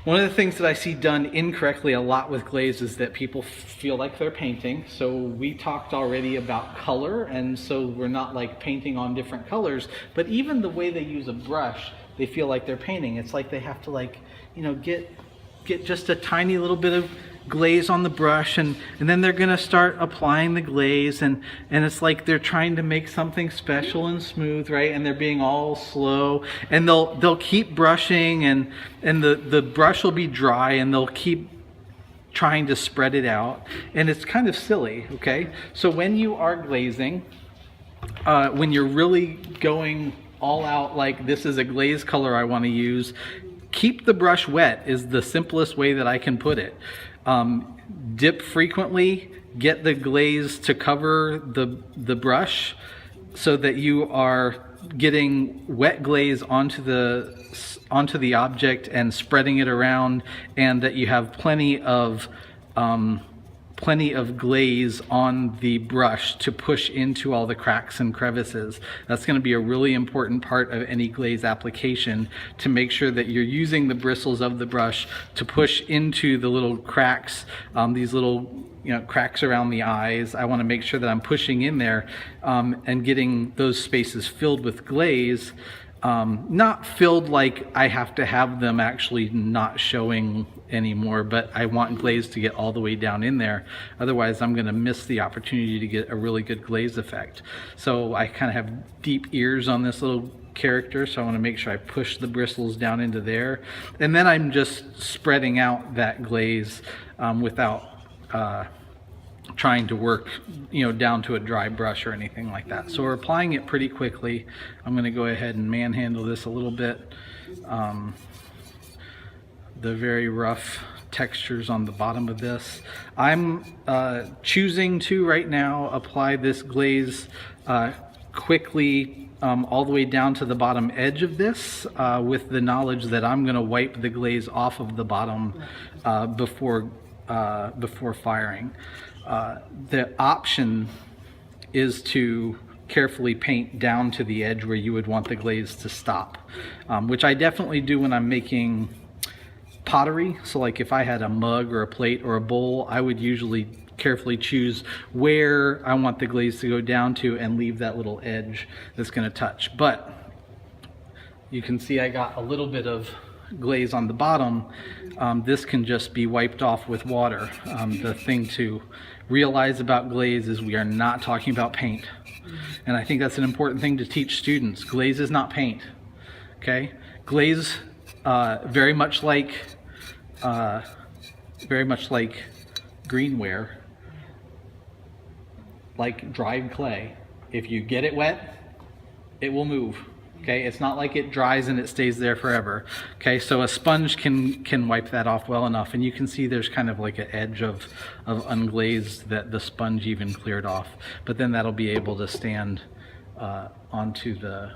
One of the things that I see done incorrectly a lot with glaze is that people feel like they're painting. So we talked already about color, and so we're not like painting on different colors, but even the way they use a brush, they feel like they're painting. It's like they have to, like, you know, get just a tiny little bit of glaze on the brush, and then they're gonna start applying the glaze, and it's like they're trying to make something special and smooth, right? And they're being all slow, and they'll keep brushing, and the brush will be dry, and they'll keep trying to spread it out, and it's kind of silly, okay? So when you are glazing, when you're really going all out, like this is a glaze color I want to use, keep the brush wet is the simplest way that I can put it. Dip frequently, get the glaze to cover the brush so that you are getting wet glaze onto the object and spreading it around, and that you have plenty of glaze on the brush to push into all the cracks and crevices. That's going to be a really important part of any glaze application, to make sure that you're using the bristles of the brush to push into the little cracks, these little cracks around the eyes. I want to make sure that I'm pushing in there and getting those spaces filled with glaze. Not filled like I have to have them actually not showing anymore, but I want glaze to get all the way down in there. Otherwise, I'm going to miss the opportunity to get a really good glaze effect. So I kind of have deep ears on this little character, so I want to make sure I push the bristles down into there. And then I'm just spreading out that glaze without trying to work down to a dry brush or anything like that. So we're applying it pretty quickly. I'm going to go ahead and manhandle this a little bit. The very rough textures on the bottom of this. I'm choosing to right now apply this glaze quickly all the way down to the bottom edge of this, with the knowledge that I'm going to wipe the glaze off of the bottom before firing. The option is to carefully paint down to the edge where you would want the glaze to stop, which I definitely do when I'm making pottery. So like if I had a mug or a plate or a bowl, I would usually carefully choose where I want the glaze to go down to and leave that little edge that's going to touch. But you can see I got a little bit of glaze on the bottom. This can just be wiped off with water. The thing to realize about glaze is we are not talking about paint, and I think that's an important thing to teach students. Glaze is not paint, okay? Glaze, very much like greenware, like dried clay. If you get it wet, it will move. Okay, it's not like it dries and it stays there forever. Okay, so a sponge can wipe that off well enough, and you can see there's kind of like an edge of unglazed that the sponge even cleared off. But then that'll be able to stand onto the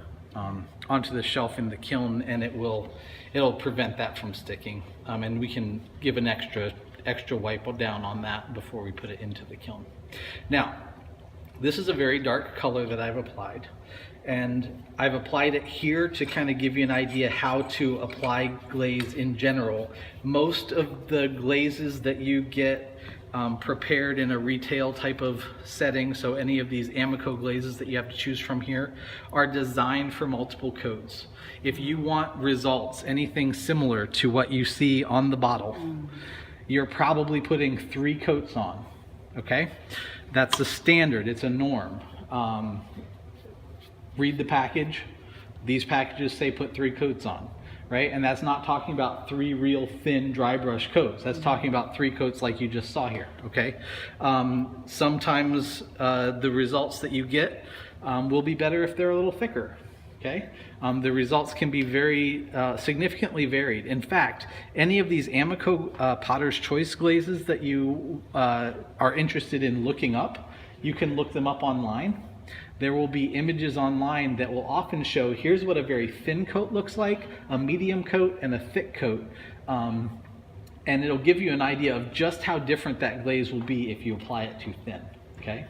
shelf in the kiln, and it'll prevent that from sticking. And we can give an extra wipe down on that before we put it into the kiln. Now, this is a very dark color that I've applied, and I've applied it here to kind of give you an idea how to apply glaze in general. Most of the glazes that you get prepared in a retail type of setting, so any of these Amico glazes that you have to choose from here, are designed for multiple coats. If you want results, anything similar to what you see on the bottle, you're probably putting 3 coats on, okay? That's a standard, it's a norm. Read the package. These packages say put 3 coats on, right? And that's not talking about 3 real thin dry brush coats. That's talking about 3 coats like you just saw here, okay? Sometimes the results that you get will be better if they're a little thicker, okay? The results can be very significantly varied. In fact, any of these Amico Potter's Choice glazes that you are interested in looking up, you can look them up online. There will be images online that will often show, here's what a very thin coat looks like, a medium coat, and a thick coat. And it'll give you an idea of just how different that glaze will be if you apply it too thin, okay?